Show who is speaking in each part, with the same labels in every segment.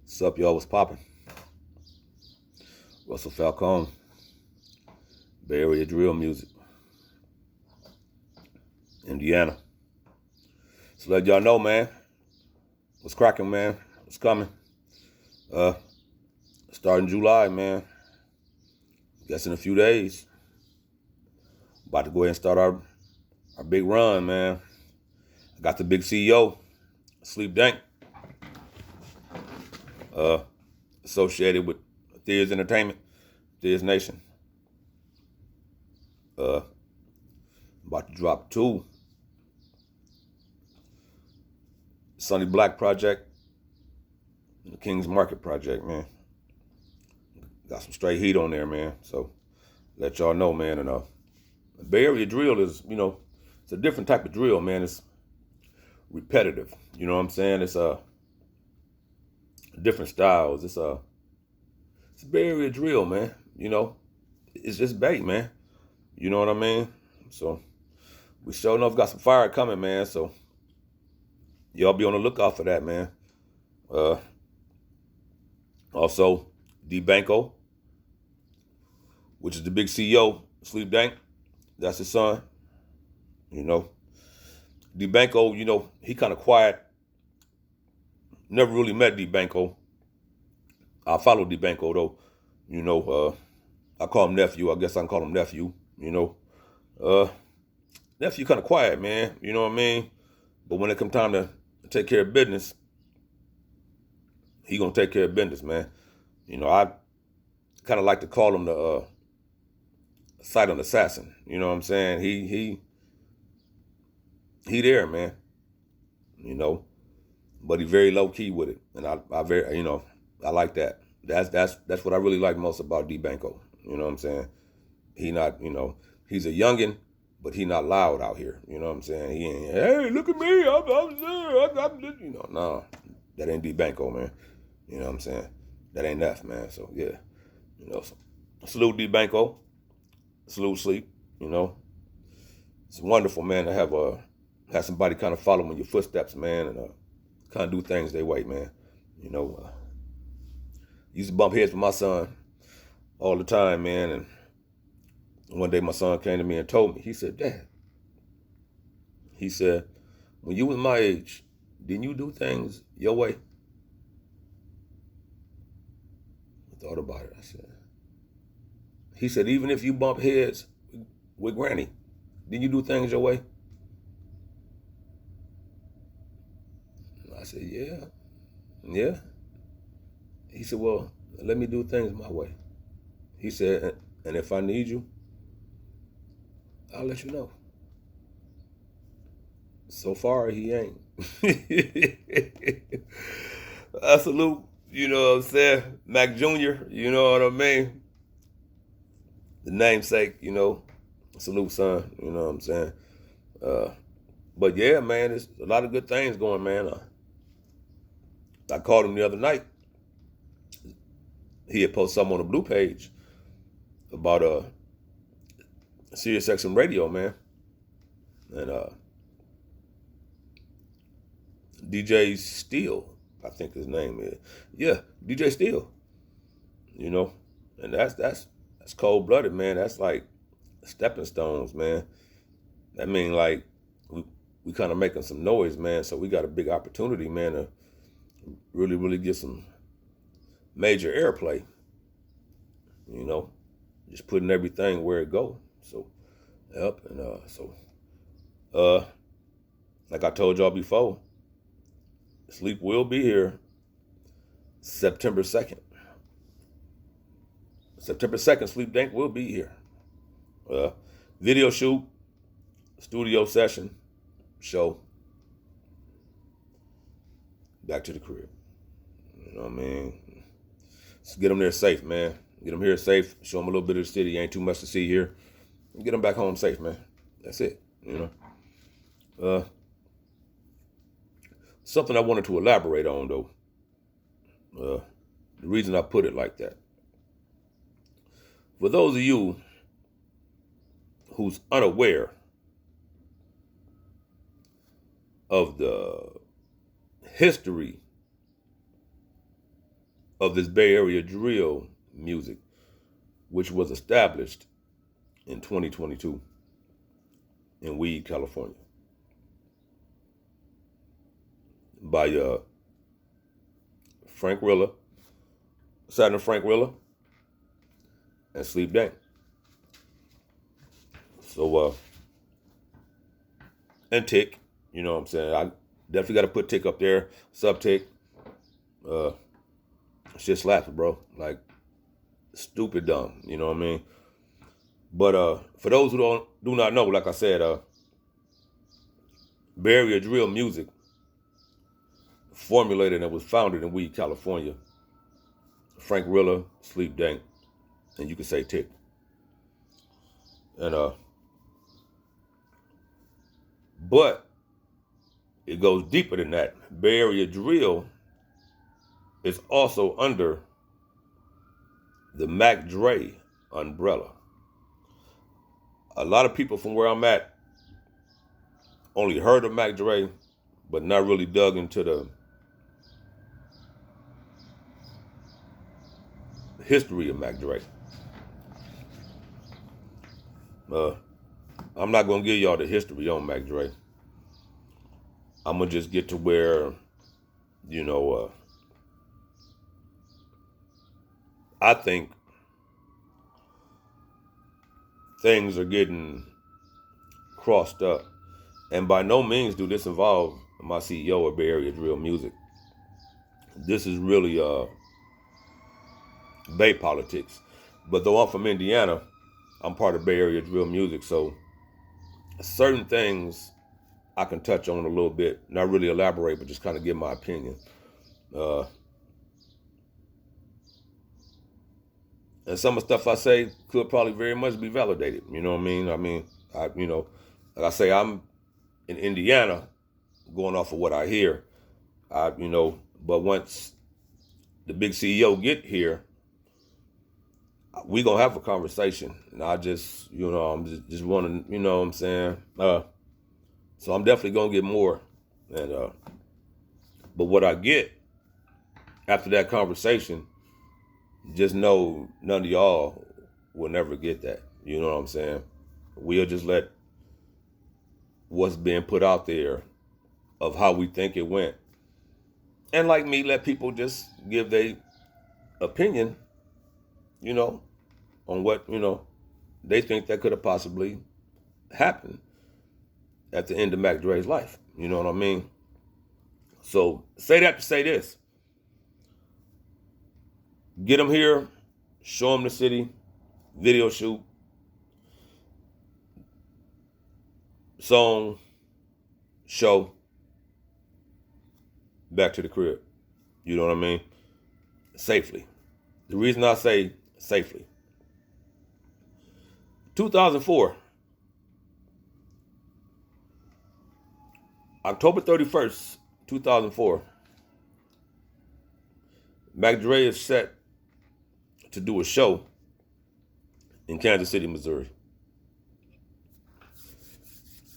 Speaker 1: What's up, y'all? What's poppin'? Russell Falcòn, Bay Area drill music, Indiana. So let y'all know, man, what's cracking, man, what's coming. Starting July, man. Guess in a few days. About to go ahead and start our big run, man. I got the big CEO, Sleep Dank, associated with Thea's Entertainment, Thea's Nation. About to drop 2. Sunny Black Project and the King's Market Project, man. Got some straight heat on there, man. So let y'all know, man. And the Bay Area drill is, it's a different type of drill, man. It's repetitive. You know what I'm saying? It's different styles. It's a Bay Area drill, man. It's just Bay, man. You know what I mean? So we sure enough got some fire coming, man. So y'all be on the lookout for that, man. Also, D Banco, which is the big CEO, Sleep Dank. That's his son. D Banco, he kind of quiet. Never really met D Banco. I follow D Banco though. I call him nephew. I guess I can call him nephew. Nephew kind of quiet, man. You know what I mean? But when it come time to take care of business, he gonna take care of business, man. I kind of like to call him the silent assassin. You know what I'm saying? He there, man. But he very low key with it, and I very I like that. That's what I really like most about D Banco. You know what I'm saying? He not he's a youngin, but he not loud out here. You know what I'm saying? He ain't, hey, look at me, I'm no, that ain't D Banco, man. You know what I'm saying? That ain't F, man. So yeah, so, salute D Banco, salute Sleep. It's wonderful, man, to have somebody kind of follow in your footsteps, man, and kind of do things their way, man. Used to bump heads with my son all the time, man. And one day my son came to me and told me, he said, Dad, he said, when you was my age, didn't you do things your way? I thought about it. I said, he said, even if you bump heads with Granny, didn't you do things your way? I said, yeah. He said, well, let me do things my way. He said, and if I need you, I'll let you know. So far, he ain't. I salute, you know what I'm saying, Mac Jr., you know what I mean? The namesake, salute son, you know what I'm saying? But yeah, man, there's a lot of good things going, man. I called him the other night. He had posted something on the Blue page about Sirius XM radio, man. And DJ Steele, I think his name is. Yeah, DJ Steele. And that's cold blooded, man. That's like stepping stones, man. That mean like we kind of making some noise, man. So we got a big opportunity, man, to really, really get some major airplay. Just putting everything where it go. So, yep, and like I told y'all before, Sleep will be here September 2nd. September 2nd, Sleep Dank will be here. Video shoot, studio session, show. Back to the crib. You know what I mean? Let's get them there safe, man. Get them here safe. Show them a little bit of the city. Ain't too much to see here. Get them back home safe, man. That's it. Something I wanted to elaborate on, though. The reason I put it like that. For those of you who's unaware of the history of this Bay Area drill music, which was established in 2022 in Weed, California, by Frank Rilla, Saturn Frank Rilla, and Sleep Dank. So, and Tick, you know what I'm saying? I definitely got to put Tick up there. Sub Tick. Shit slaps, bro. Like, stupid dumb, you know what I mean? But for those who do not know, like I said, Bay Area drill music formulated and was founded in Weed, California. Frank Rilla, Sleep Dank, and you could say Tick. And but it goes deeper than that. Bay Area drill is also under the Mac Dre umbrella. A lot of people from where I'm at only heard of Mac Dre, but not really dug into the history of Mac Dre. I'm not going to give y'all the history on Mac Dre. I'm going to just get to where, I think things are getting crossed up. And by no means do this involve my CEO of Bay Area Drill Music. This is really Bay politics. But though I'm from Indiana, I'm part of Bay Area Drill Music, so certain things I can touch on a little bit, not really elaborate, but just kind of give my opinion. And some of the stuff I say could probably very much be validated. You know what I mean? Like I say, I'm in Indiana, going off of what I hear. But once the big CEO get here, we gonna have a conversation, and I just, I'm just wanting, you know what I'm saying. So I'm definitely gonna get more, and but what I get after that conversation, just know none of y'all will never get that. You know what I'm saying? We'll just let what's being put out there of how we think it went, and like me, let people just give their opinion, on what, they think that could have possibly happened at the end of Mac Dre's life. You know what I mean? So say that to say this. Get him here, show him the city, video shoot, song, show, back to the crib. You know what I mean? Safely. The reason I say safely. 2004, October 31st, 2004, Mac Dre is set to do a show in Kansas City, Missouri.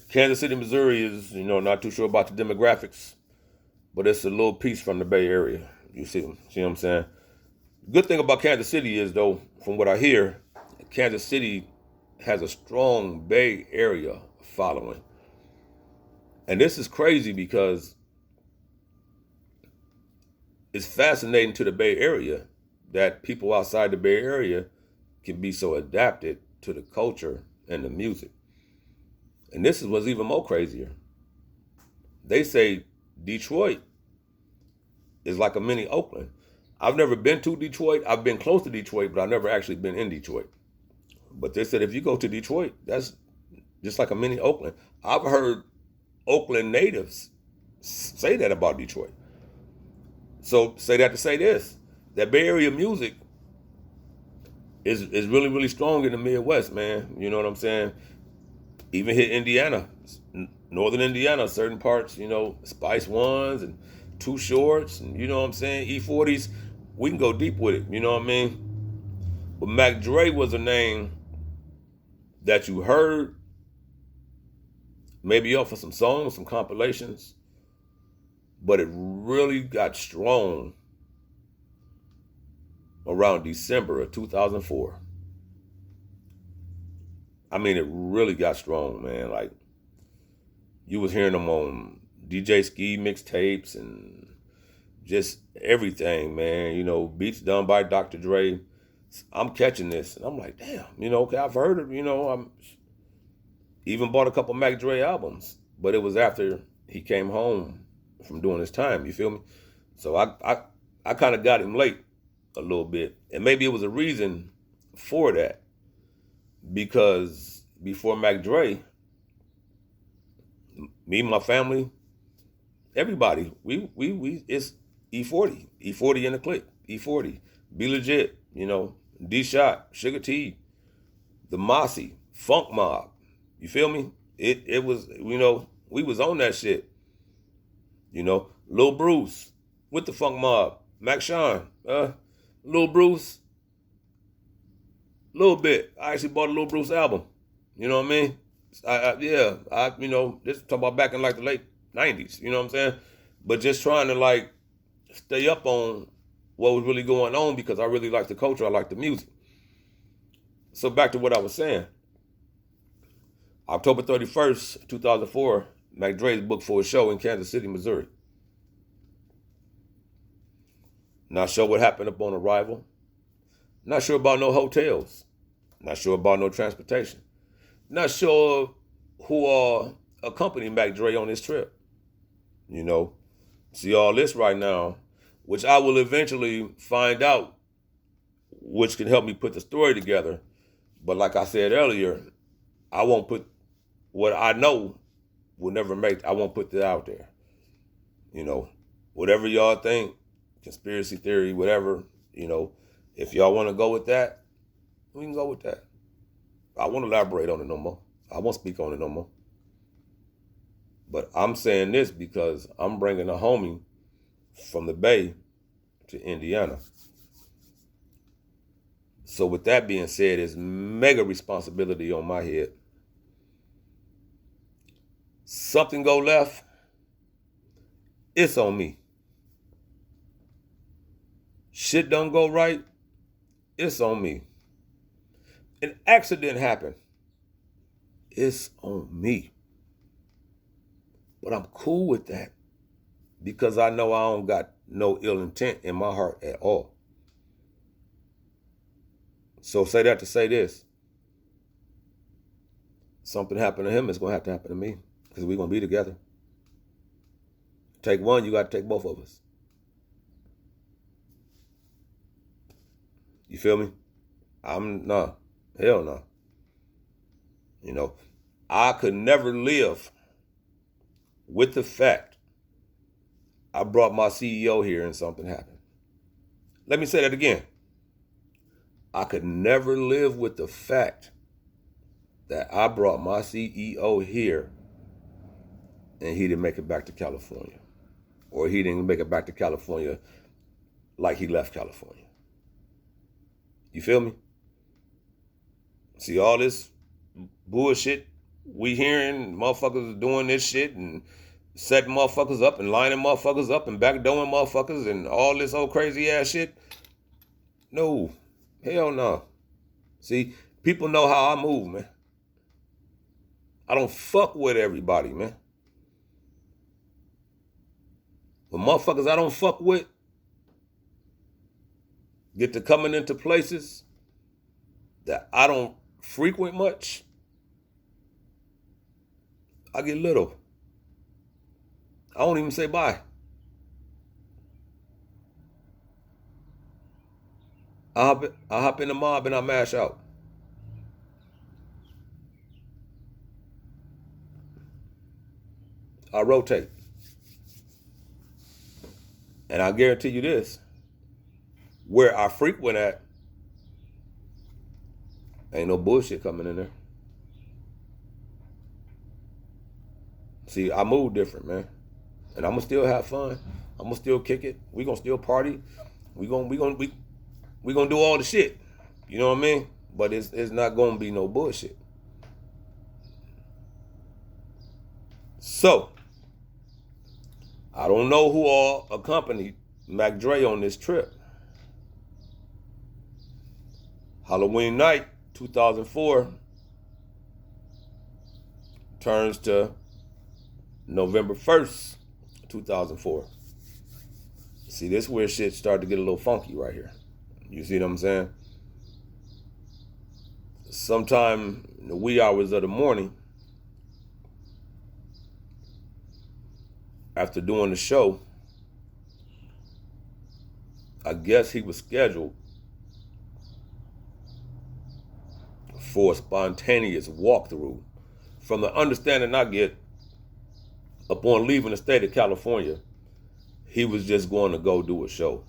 Speaker 1: Kansas City, Missouri is, not too sure about the demographics, but it's a little piece from the Bay Area. You see what I'm saying? Good thing about Kansas City is, though, from what I hear, Kansas City has a strong Bay Area following. And this is crazy because it's fascinating to the Bay Area that people outside the Bay Area can be so adapted to the culture and the music. And this is what's even more crazier. They say Detroit is like a mini Oakland. I've never been to Detroit. I've been close to Detroit, but I've never actually been in Detroit. But they said if you go to Detroit, that's just like a mini Oakland. I've heard Oakland natives say that about Detroit. So say that to say this, that Bay Area music is really, really strong in the Midwest, man. You know what I'm saying? Even hit Indiana, northern Indiana, certain parts, Spice Ones and Too Shorts, and you know what I'm saying, E40s, we can go deep with it, you know what I mean? But Mac Dre was a name that you heard, maybe off of some songs, some compilations, but it really got strong around December of 2004. I mean, it really got strong, man. Like, you was hearing them on DJ Ski mixtapes and just everything, man. You know, beats done by Dr. Dre. I'm catching this, and I'm like, damn, you know, okay, I've heard it, you know. I'm even bought a couple Mac Dre albums, but it was after he came home from doing his time, you feel me? So I kind of got him late a little bit, and maybe it was a reason for that, because before Mac Dre, me and my family, everybody, we it's E40 in the clique, E40, Be Legit, you know, D Shot, Sugar T, the Mossy, Funk Mob, you feel me? It was, you know, we was on that shit, you know. Lil Bruce with the Funk Mob, Mac Sean, Lil Bruce, little bit. I actually bought a Lil Bruce album, you know what I mean? You know, this talking about back in like the late 90s, you know what I'm saying? But just trying to like stay up on what was really going on, because I really like the culture, I like the music. So back to what I was saying. October 31st, 2004, Mac Dre's booked for a show in Kansas City, Missouri. Not sure what happened upon arrival. Not sure about no hotels. Not sure about no transportation. Not sure who accompanied Mac Dre on this trip. You know, see all this right now, which I will eventually find out, which can help me put the story together. But like I said earlier, I won't put what I know will never make, I won't put that out there. You know, whatever y'all think, conspiracy theory, whatever, you know, if y'all want to go with that, we can go with that. I won't elaborate on it no more. I won't speak on it no more. But I'm saying this because I'm bringing a homie from the Bay to Indiana. So with that being said, it's mega responsibility on my head. Something go left, it's on me. Shit don't go right, it's on me. An accident happened, it's on me. But I'm cool with that, because I know I don't got no ill intent in my heart at all. So say that to say this. Something happened to him, it's going to have to happen to me, because we're going to be together. Take one, you got to take both of us. You feel me? Hell no. You know, I could never live with the fact I brought my CEO here and something happened. Let me say that again. I could never live with the fact that I brought my CEO here and he didn't make it back to California. Or he didn't make it back to California like he left California. You feel me? See all this bullshit we hearing, motherfuckers are doing this shit and setting motherfuckers up and lining motherfuckers up and backdooring motherfuckers and all this old crazy ass shit? No. Hell no. See, people know how I move, man. I don't fuck with everybody, man. But motherfuckers I don't fuck with get to coming into places that I don't frequent much, I get little. I won't even say bye. I hop in the mob and I mash out. I rotate. And I guarantee you this, where I frequent at, ain't no bullshit coming in there. See, I move different, man. And I'm gonna still have fun. I'm gonna still kick it. We gonna still party. We gonna do all the shit. You know what I mean? But it's not gonna be no bullshit. So, I don't know who all accompanied Mac Dre on this trip. Halloween night, 2004, turns to November 1st, 2004. See, this is where shit started to get a little funky right here. You see what I'm saying? Sometime in the wee hours of the morning, after doing the show, I guess he was scheduled for a spontaneous walkthrough. From the understanding I get, upon leaving the state of California, he was just going to go do a show.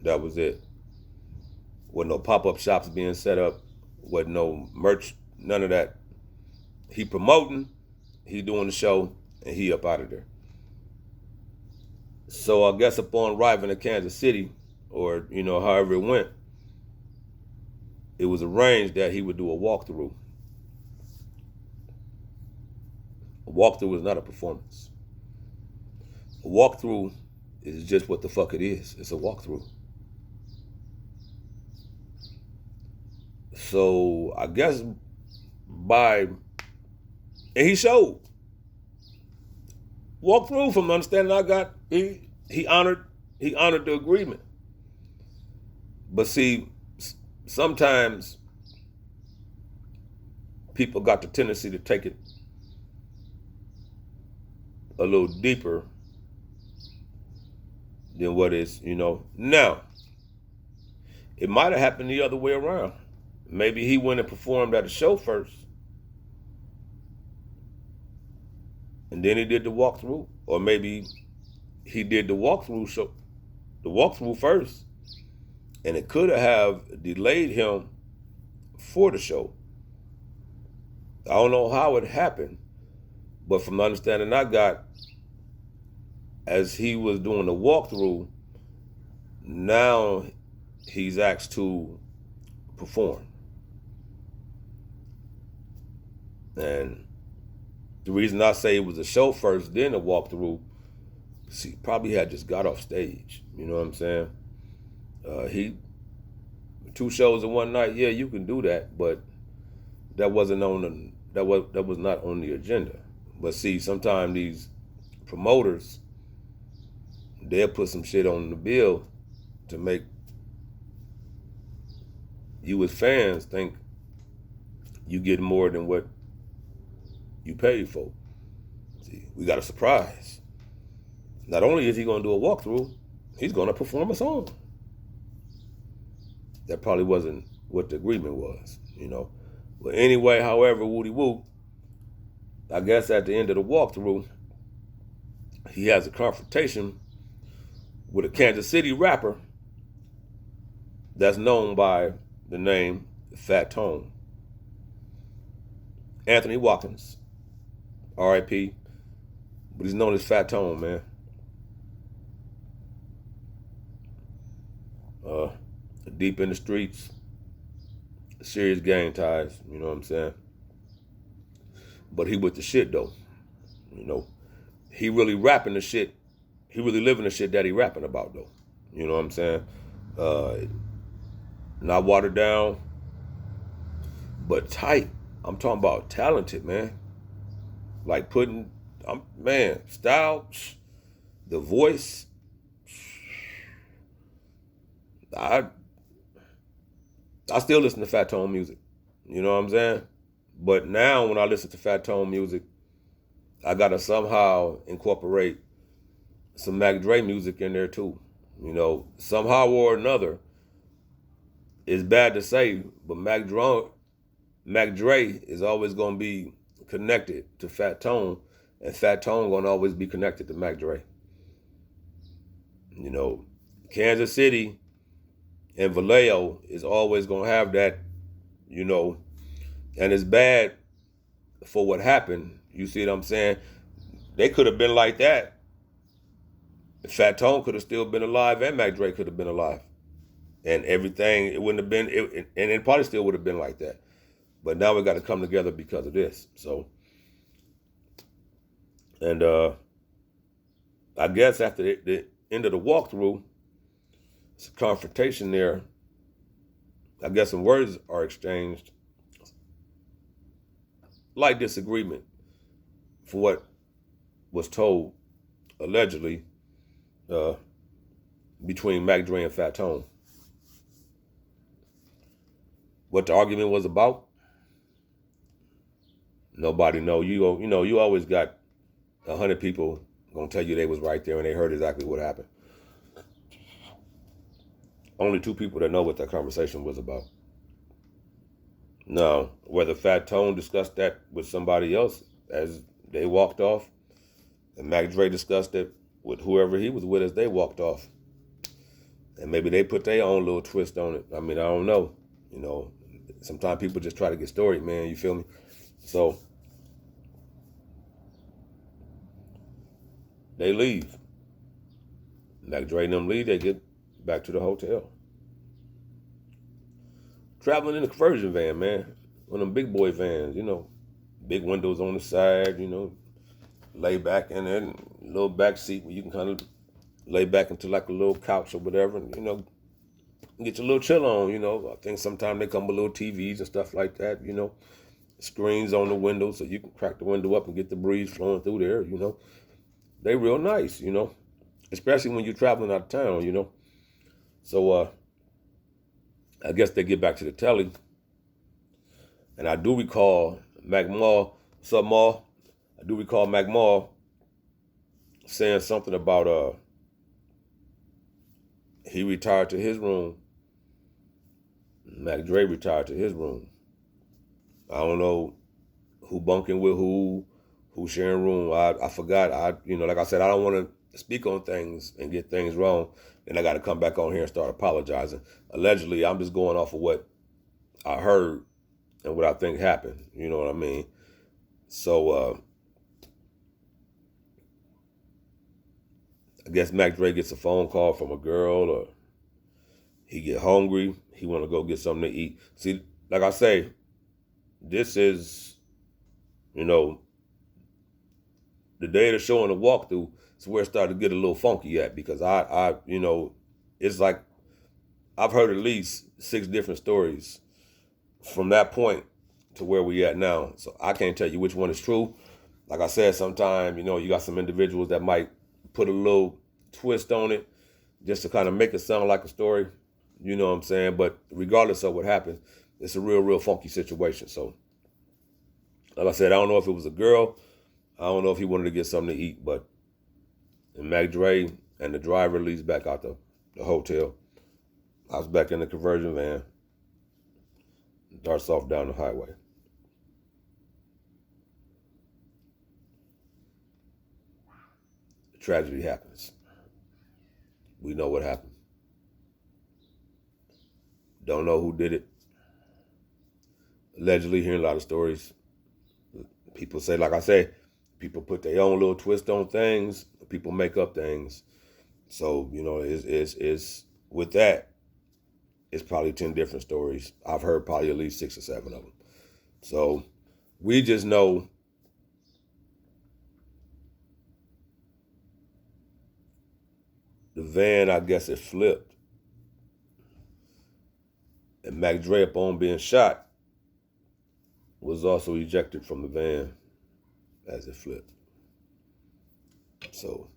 Speaker 1: That was it. With no pop-up shops being set up, with no merch, none of that. He promoting, he doing the show, and he up out of there. So I guess upon arriving in Kansas City, or however it went, it was arranged that he would do a walkthrough. A walkthrough is not a performance. A walkthrough is just what the fuck it is. It's a walkthrough. So I guess and he showed. Walkthrough, from the understanding I got, he honored the agreement. But see, sometimes people got the tendency to take it a little deeper than what is, Now, it might have happened the other way around. Maybe he went and performed at a show first, and then he did the walkthrough. Or maybe he did the walkthrough first, and it could have delayed him for the show. I don't know how it happened, but from the understanding I got, as he was doing the walkthrough, now he's asked to perform. And the reason I say it was a show first, then a walkthrough, he probably had just got off stage. You know what I'm saying? He 2 shows in one night. Yeah, you can do that, but that wasn't that was not on the agenda. But see, sometimes these promoters, they'll put some shit on the bill to make you as fans think you get more than what you paid for. See, we got a surprise. Not only is he going to do a walkthrough, he's going to perform a song. That probably wasn't what the agreement was, But anyway, however, woody woo, I guess at the end of the walkthrough, he has a confrontation with a Kansas City rapper that's known by the name Fat Tone. Anthony Watkins, R.I.P., but he's known as Fat Tone, man. Deep in the streets, serious gang ties, you know what I'm saying? But he with the shit, though. He really rapping the shit. He really living the shit that he rapping about, though. You know what I'm saying? Not watered down, but tight. I'm talking about talented, man. Like style, the voice. I still listen to Fat Tone music. You know what I'm saying? But now when I listen to Fat Tone music, I gotta somehow incorporate some Mac Dre music in there too. Somehow or another. It's bad to say, but Mac Dre is always gonna be connected to Fat Tone, and Fat Tone gonna always be connected to Mac Dre. Kansas City and Vallejo is always gonna have that, and it's bad for what happened. You see what I'm saying? They could have been like that. Fat Tone could have still been alive, and Mac Dre could have been alive. And everything, it wouldn't have been, and it probably still would have been like that. But now we got to come together because of this. So, and I guess after the end of the walkthrough, it's a confrontation there I guess some words are exchanged, like disagreement for what was told allegedly uh, between Mac Dre and Fat Tone. What the argument was about, nobody know. You always got 100 people gonna tell you they was right there and they heard exactly what happened. Only 2 people that know what that conversation was about. Now, whether Fat Tone discussed that with somebody else as they walked off, and Mac Dre discussed it with whoever he was with as they walked off, and maybe they put their own little twist on it. I mean, I don't know. Sometimes people just try to get story, man. You feel me? So they leave. Mac Dre and them leave. They get back to the hotel. Traveling in a conversion van, man. One of them big boy vans, big windows on the side, lay back in there, little back seat where you can kind of lay back into like a little couch or whatever, and, get your little chill on, I think sometimes they come with little TVs and stuff like that, screens on the window so you can crack the window up and get the breeze flowing through there, They real nice, especially when you're traveling out of town, So, I guess they get back to the telly, and I do recall Mac Mall, what's up, Mall? I do recall Mac Mall saying something about he retired to his room. Mac Dre retired to his room. I don't know who bunking with who sharing room. I forgot. Like I said, I don't want to speak on things and get things wrong. Then I got to come back on here and start apologizing. Allegedly, I'm just going off of what I heard and what I think happened. You know what I mean? So I guess Mac Dre gets a phone call from a girl, or he get hungry. He want to go get something to eat. See, like I say, this is, the day of the show and the walkthrough is where it started to get a little funky at, because I it's like I've heard at least 6 different stories from that point to where we at now. So I can't tell you which one is true. Like I said, sometimes, you got some individuals that might put a little twist on it just to kind of make it sound like a story. You know what I'm saying? But regardless of what happens, it's a real funky situation. So, like I said, I don't know if it was a girl. I don't know if he wanted to get something to eat, but Mac Dre and the driver leaves back out the hotel. I was back in the conversion van. Darts off down the highway. The tragedy happens. We know what happened. Don't know who did it. Allegedly, hearing a lot of stories. People say, like I say, people put their own little twist on things. People make up things. So, it's with that, it's probably 10 different stories. I've heard probably at least 6 or 7 of them. So we just know the van, I guess it flipped. And Mac Dre, upon being shot, was also ejected from the van as it flipped. So,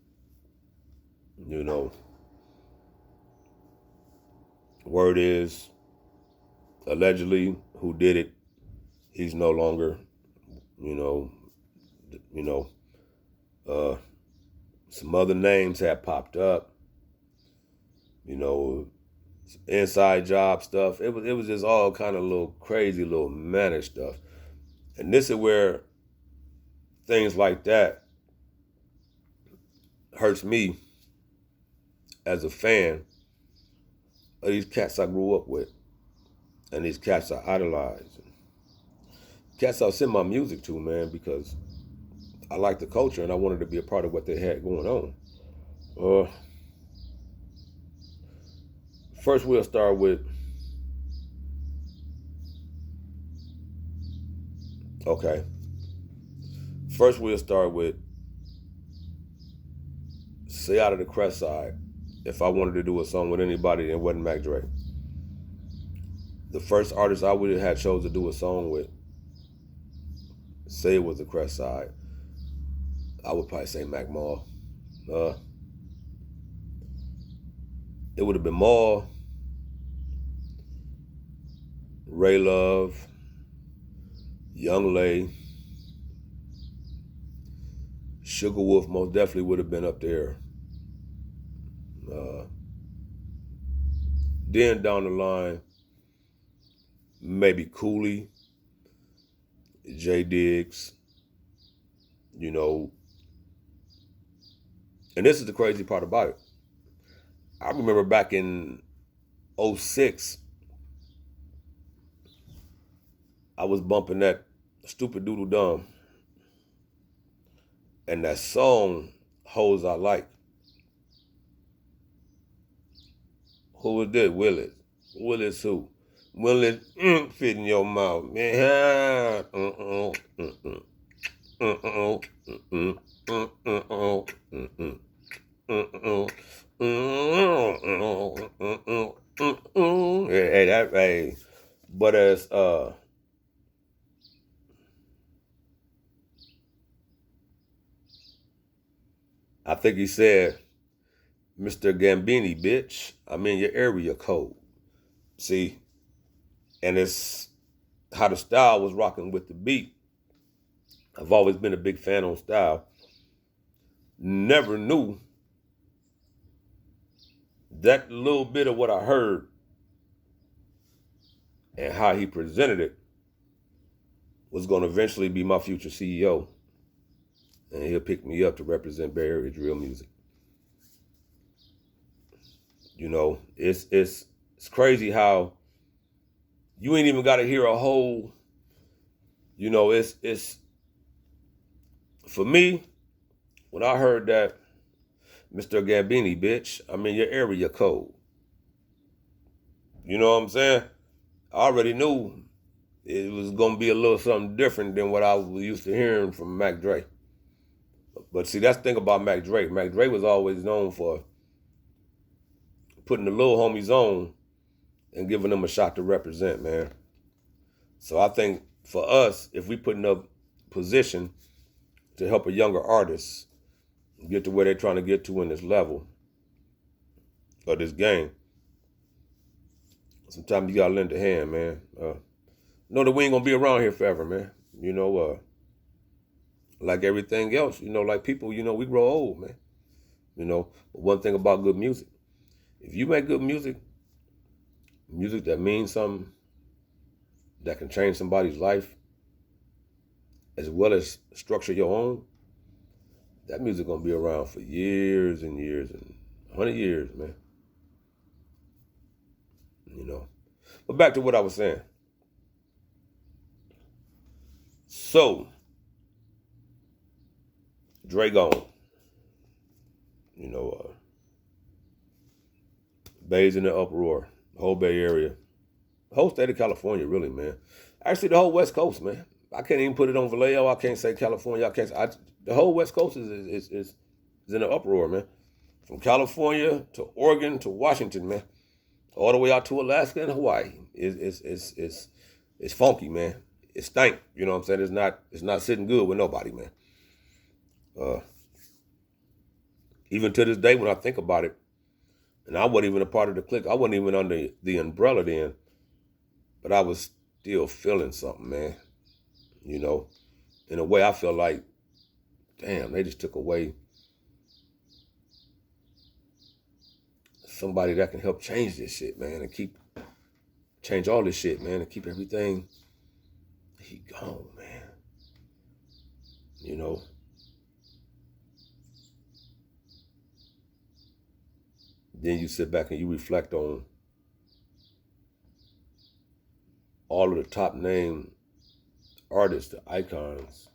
Speaker 1: word is, allegedly, who did it, he's no longer, some other names have popped up, inside job stuff. It was just all kind of little crazy, little manic stuff. And this is where things like that hurts me as a fan of these cats I grew up with and these cats I idolize. Cats I send my music to, man, because I like the culture and I wanted to be a part of what they had going on. First, we'll start with, say out of the Crest side, if I wanted to do a song with anybody, it wasn't Mac Dre. The first artist I would have had chose to do a song with, say it was the Crest Side, I would probably say Mac Mall. Uh, it would have been Mall, Ray Love, Young Lay, Sugar Wolf most definitely would have been up there. Then down the line, maybe Cooley, J Diggs, you know. And this is the crazy part about it. I remember back in 06, I was bumping that Stupid Doodle Dumb. And that song, Hoes I Like. Who was this? Willis. Willis who? Willis fit in your mouth, man. Hey, that hey. But as I think he said, Mr. Gambini, bitch, I'm in your area code. See, and it's how the style was rocking with the beat. I've always been a big fan on style. Never knew that little bit of what I heard and how he presented it was going to eventually be my future CEO. And he'll pick me up to represent Bay Area drill music. You know, it's crazy how you ain't even got to hear a whole, you know, it's for me, when I heard that, Mr. Gambini, bitch, I'm in your area code. You know what I'm saying? I already knew it was going to be a little something different than what I was used to hearing from Mac Dre. But see, that's the thing about Mac Dre. Mac Dre was always known for putting the little homies on and giving them a shot to represent, man. So I think for us, if we put in a position to help a younger artist get to where they're trying to get to in this level of this game, sometimes you gotta lend a hand, man. Know that we ain't gonna be around here forever, man. You know, like everything else, you know, like people, you know, we grow old, man. You know, but one thing about good music, if you make good music, music that means something, that can change somebody's life, as well as structure your own, that music gonna be around for years and years and 100 years, man. You know. But back to what I was saying. So, Dre gone. You know, Bay's in the uproar. The whole Bay Area. The whole state of California, really, man. Actually, the whole West Coast, man. I can't even put it on Vallejo. I can't say California. The whole West Coast is in an uproar, man. From California to Oregon to Washington, man. All the way out to Alaska and Hawaii. It's funky, man. It stank. You know what I'm saying? It's not sitting good with nobody, man. Even to this day, when I think about it, and I wasn't even a part of the clique. I wasn't even under the umbrella then. But I was still feeling something, man. You know, in a way I felt like, damn, they just took away somebody that can help change this shit, man, and change all this shit, man, and keep everything. He gone, man. You know. Then you sit back and you reflect on all of the top name artists, the icons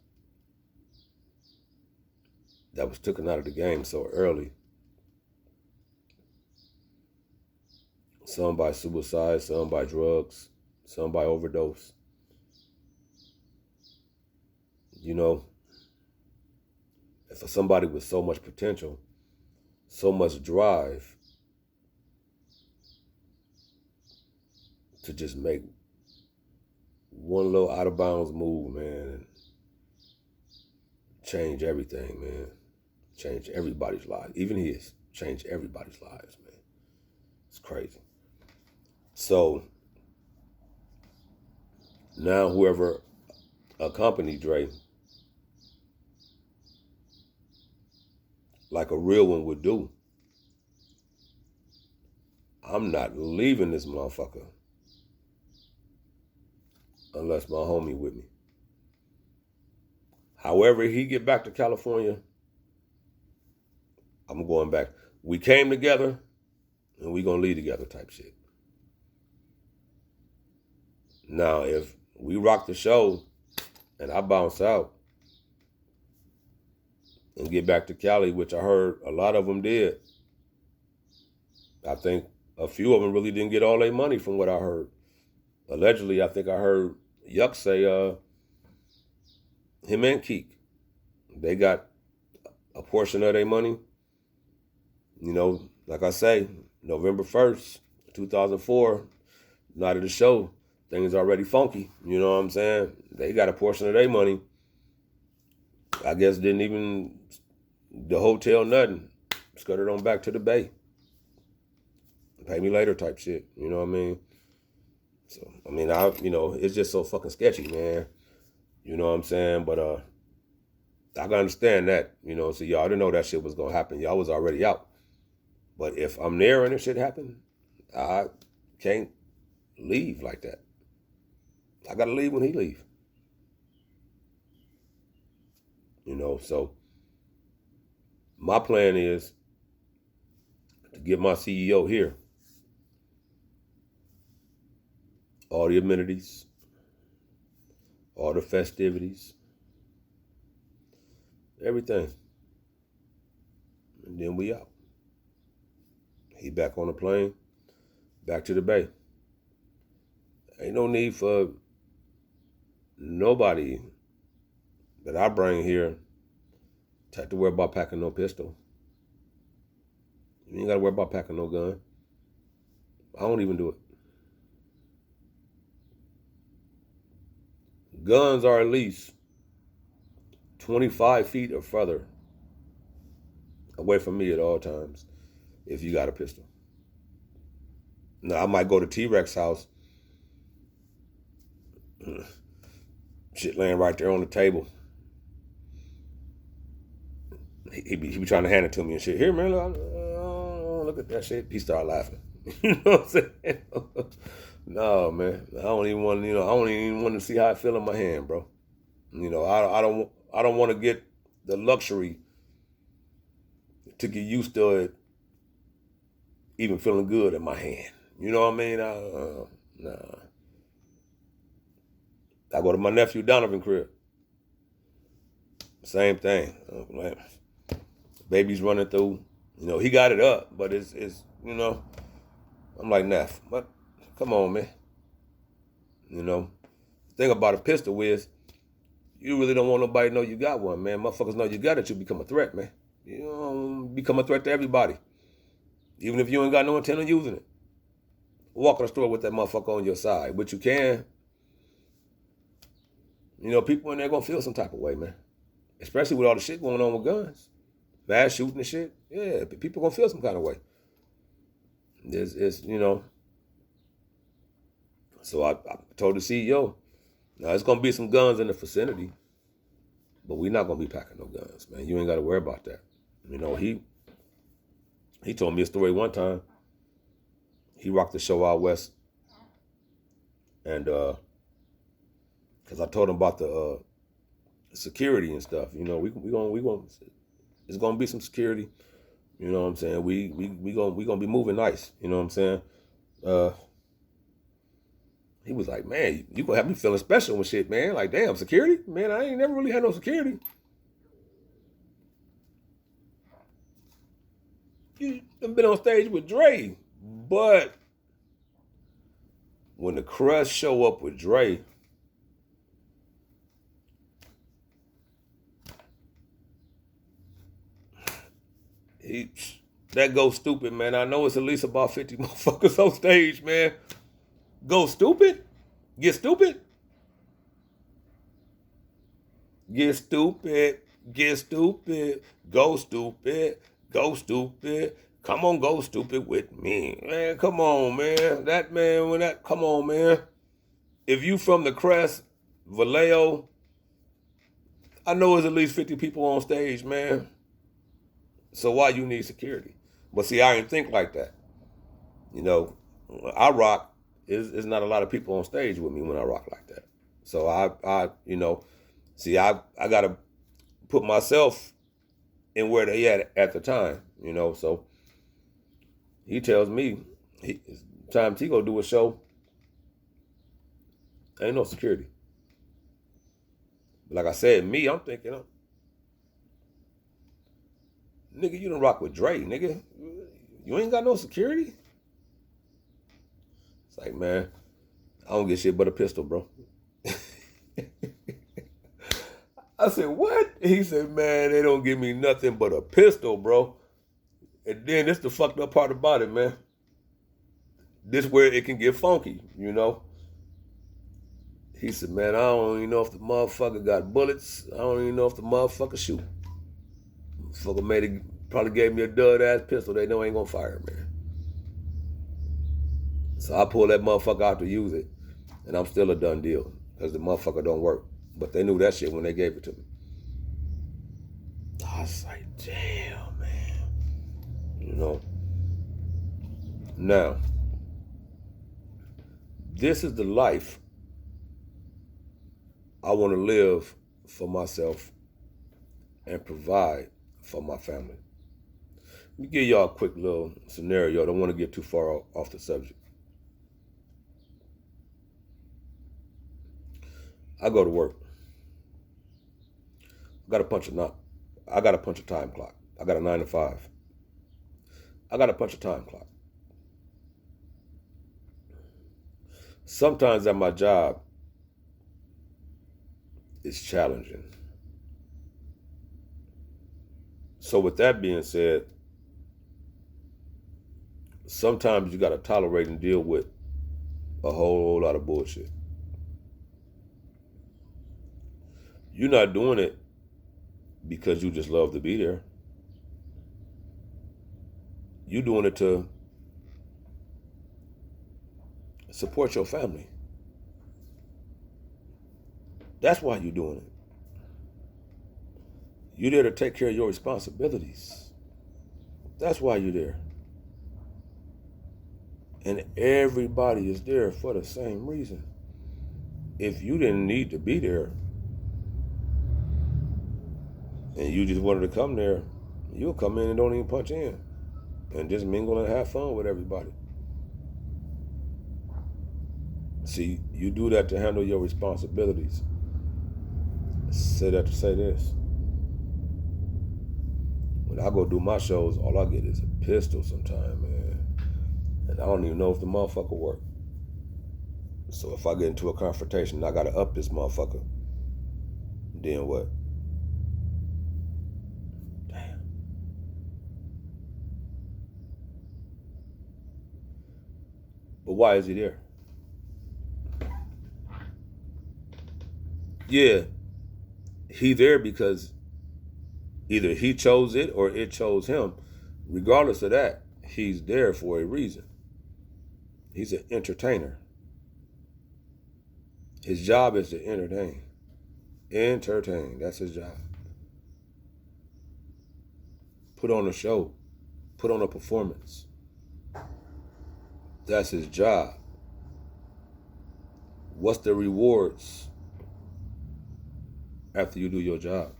Speaker 1: that was taken out of the game so early. Some by suicide, some by drugs, some by overdose. You know, and for somebody with so much potential, so much drive, to just make one little out of bounds move, man, and change everything, man. Change everybody's lives, even his. Change everybody's lives, man. It's crazy. So now whoever accompanied Dre, like a real one would do, I'm not leaving this motherfucker unless my homie with me. However he get back to California, I'm going back. We came together and we gonna leave together type shit. Now, if we rock the show and I bounce out and get back to Cali, which I heard a lot of them did, I think a few of them really didn't get all their money from what I heard. Allegedly, I think I heard Yuck say him and Keek, they got a portion of their money. You know, like I say, November 1st, 2004, night of the show, things already funky. You know what I'm saying? They got a portion of their money. I guess didn't even, the hotel, nothing. Scuttered on back to the Bay. Pay me later type shit. You know what I mean? So, I mean, it's just so fucking sketchy, man. You know what I'm saying? But I can understand that, you know. So y'all didn't know that shit was gonna happen. Y'all was already out. But if I'm there and this shit happen, I can't leave like that. I gotta leave when he leave. You know, so my plan is to get my CEO here all the amenities, all the festivities, everything. And then we out. He back on the plane, back to the Bay. Ain't no need for nobody that I bring here to have to worry about packing no pistol. You ain't got to worry about packing no gun. I won't even do it. Guns are at least 25 feet or further away from me at all times if you got a pistol. Now, I might go to T-Rex house. Shit laying right there on the table. He be trying to hand it to me and shit. Here, man, look at that shit. He started laughing. You know what I'm saying? No, man. I don't even want to see how I feel in my hand, bro. You know, I don't want to get the luxury to get used to it even feeling good in my hand. You know what I mean? Nah. I go to my nephew Donovan crib. Same thing. Oh, man. Baby's running through. You know, he got it up, but it's you know, I'm like, Neff, what? Come on, man. You know, the thing about a pistol is you really don't want nobody to know you got one, man. Motherfuckers know you got it, you become a threat, man. You know, become a threat to everybody. Even if you ain't got no intent on using it. Walk in the store with that motherfucker on your side, but you can. You know, people in there gonna feel some type of way, man. Especially with all the shit going on with guns. Mass shooting and shit. Yeah, people gonna feel some kind of way. It's you know. So I told the CEO, now it's gonna be some guns in the vicinity, but we're not gonna be packing no guns, man. You ain't gotta worry about that. You know, he told me a story one time. He rocked the show out west, and because I told him about the security and stuff. You know, we gonna it's gonna be some security. You know what I'm saying? We gonna be moving nice. You know what I'm saying? He was like, man, you gonna have me feeling special and shit, man. Like, damn, security? Man, I ain't never really had no security. You done been on stage with Dre, but when the Crush show up with Dre, that goes stupid, man. I know it's at least about 50 motherfuckers on stage, man. Go stupid? Get stupid? Get stupid. Get stupid. Go stupid. Go stupid. Come on, go stupid with me. Man, come on, man. Come on, man. If you from the Crest, Vallejo, I know there's at least 50 people on stage, man. So why you need security? But see, I didn't think like that. You know, I rock, there's not a lot of people on stage with me when I rock like that. So I see, I got to put myself in where they at the time, So he tells me, time he go do a show, ain't no security. Like I said, me, I'm thinking, nigga, you done rock with Dre, nigga. You ain't got no security? It's like, man, I don't get shit but a pistol, bro. I said, what? He said, man, they don't give me nothing but a pistol, bro. And then this the fucked up part about it, man. This where it can get funky, He said, man, I don't even know if the motherfucker got bullets. I don't even know if the motherfucker shoot. Motherfucker probably gave me a dud-ass pistol. They know ain't gonna fire, man. So I pulled that motherfucker out to use it. And I'm still a done deal. Because the motherfucker don't work. But they knew that shit when they gave it to me. I was like, damn, man. Now, this is the life I want to live for myself and provide for my family. Let me give y'all a quick little scenario. I don't want to get too far off the subject. I go to work. I got to punch a time clock. I got a 9 to 5. I got to punch a time clock. Sometimes at my job, it's challenging. So with that being said, sometimes you got to tolerate and deal with a whole lot of bullshit. You're not doing it because you just love to be there. You're doing it to support your family. That's why you're doing it. You're there to take care of your responsibilities. That's why you're there. And everybody is there for the same reason. If you didn't need to be there, and you just wanted to come there, you'll come in and don't even punch in. And just mingle and have fun with everybody. See, you do that to handle your responsibilities. Say that to say this. When I go do my shows, all I get is a pistol sometimes, man. And I don't even know if the motherfucker work. So if I get into a confrontation, I gotta up this motherfucker. Then what? Damn. But why is he there? Yeah, he there because either he chose it or it chose him. Regardless of that, he's there for a reason. He's an entertainer. His job is to entertain. Entertain, that's his job. Put on a show. Put on a performance. That's his job. What's the rewards after you do your job?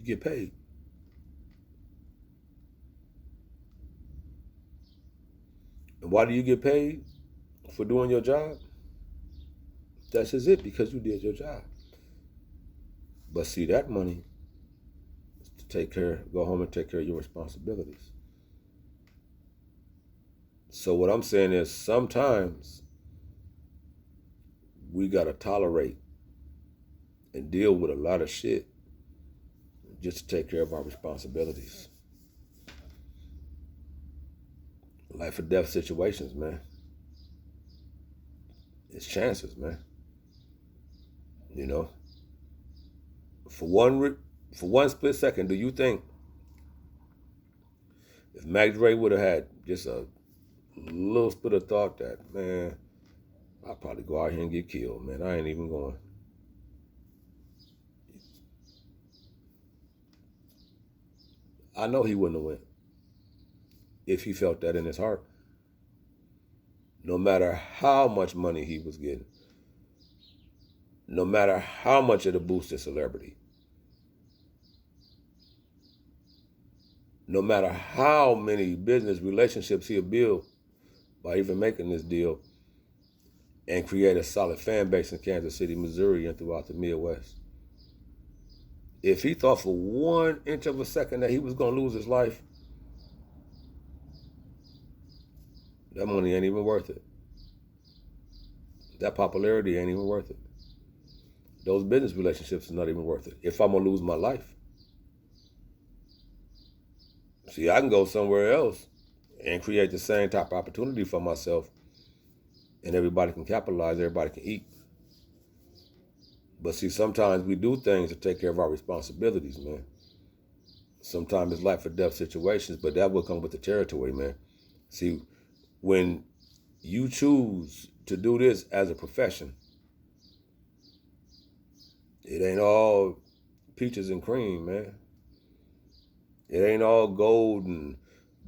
Speaker 1: You get paid. And why do you get paid for doing your job? That's just it, because you did your job. But see, that money is to go home and take care of your responsibilities. So what I'm saying is sometimes we got to tolerate and deal with a lot of shit just to take care of our responsibilities. Life or death situations, man. It's chances, man. You know, for one split second, do you think if Mac Dre would have had just a little split of thought that, man, I'll probably go out here and get killed, man. I ain't even going. I know he wouldn't have went if he felt that in his heart. No matter how much money he was getting, no matter how much it boosted celebrity, no matter how many business relationships he'll build by even making this deal and create a solid fan base in Kansas City, Missouri, and throughout the Midwest. If he thought for 1 inch of a second that he was going to lose his life, that money ain't even worth it. That popularity ain't even worth it. Those business relationships are not even worth it if I'm going to lose my life. See, I can go somewhere else and create the same type of opportunity for myself, and everybody can capitalize, everybody can eat. But see, sometimes we do things to take care of our responsibilities, man. Sometimes it's life or death situations, but that will come with the territory, man. See, when you choose to do this as a profession, it ain't all peaches and cream, man. It ain't all gold and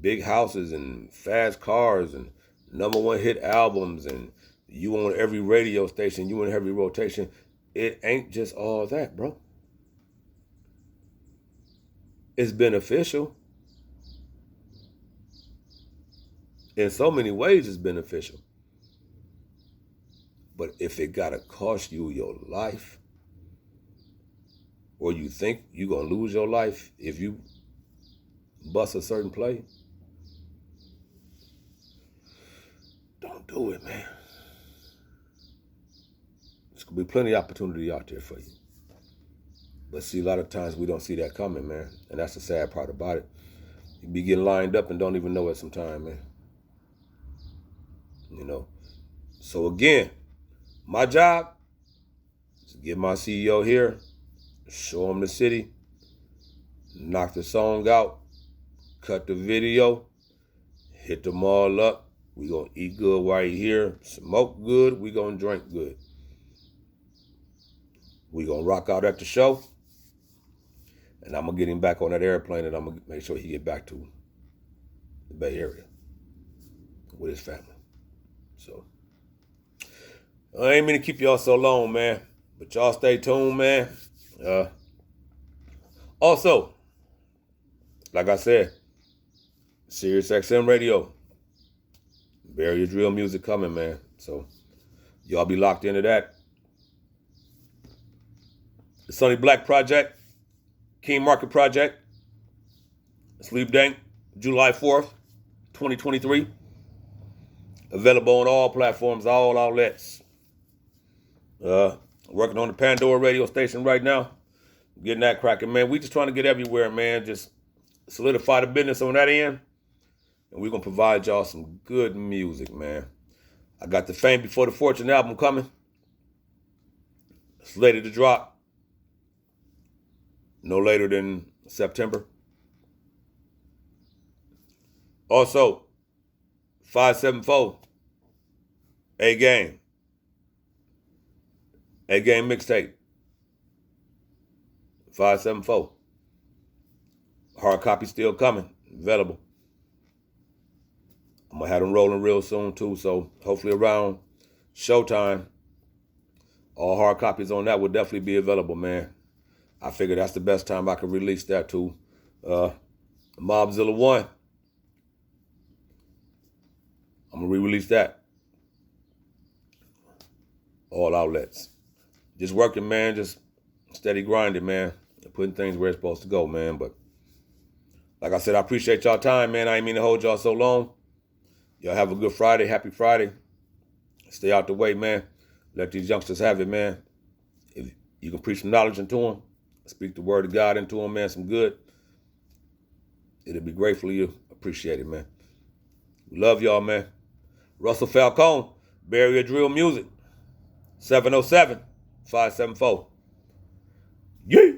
Speaker 1: big houses and fast cars and #1 hit albums and you on every radio station, you in every rotation. It ain't just all that, bro. It's beneficial. In so many ways, it's beneficial. But if it gotta cost you your life, or you think you're gonna lose your life if you bust a certain play, don't do it, man. There's gonna be plenty of opportunity out there for you. But see, a lot of times we don't see that coming, man. And that's the sad part about it. You be getting lined up and don't even know it sometimes, man. You know. So again, my job is to get my CEO here, show him the city, knock the song out, cut the video, hit them all up. We gonna eat good while you're here, smoke good, we gonna drink good. We gonna rock out at the show, and I'm gonna get him back on that airplane, and I'm gonna make sure he get back to the Bay Area with his family. So I ain't mean to keep y'all so long, man, but y'all stay tuned, man. Also, like I said, Sirius XM Radio, Barrier Drill music coming, man. So y'all be locked into that. The Sonny Black Project, King Market Project, Sleep Dank, July 4th, 2023. Available on all platforms, all outlets. Working on the Pandora radio station right now. Getting that cracking, man. We just trying to get everywhere, man. Just solidify the business on that end. And we're going to provide y'all some good music, man. I got the Fame Before the Fortune album coming. Slated to drop no later than September. Also, 574, A-Game mixtape. 574. Hard copy still coming, available. I'm going to have them rolling real soon, too. So hopefully around showtime, all hard copies on that will definitely be available, man. I figure that's the best time I can release that, too. Mobzilla 1. I'm going to re-release that. All outlets. Just working, man. Just steady grinding, man. Putting things where it's supposed to go, man. But like I said, I appreciate y'all time, man. I ain't mean to hold y'all so long. Y'all have a good Friday. Happy Friday. Stay out the way, man. Let these youngsters have it, man. If you can preach some knowledge into them, Speak the word of God into them, man, some good. It'll be great for you. Appreciate it, man. We love y'all, man. Russell Falcòn, Barrier Drill Music, 707-574. Yeah.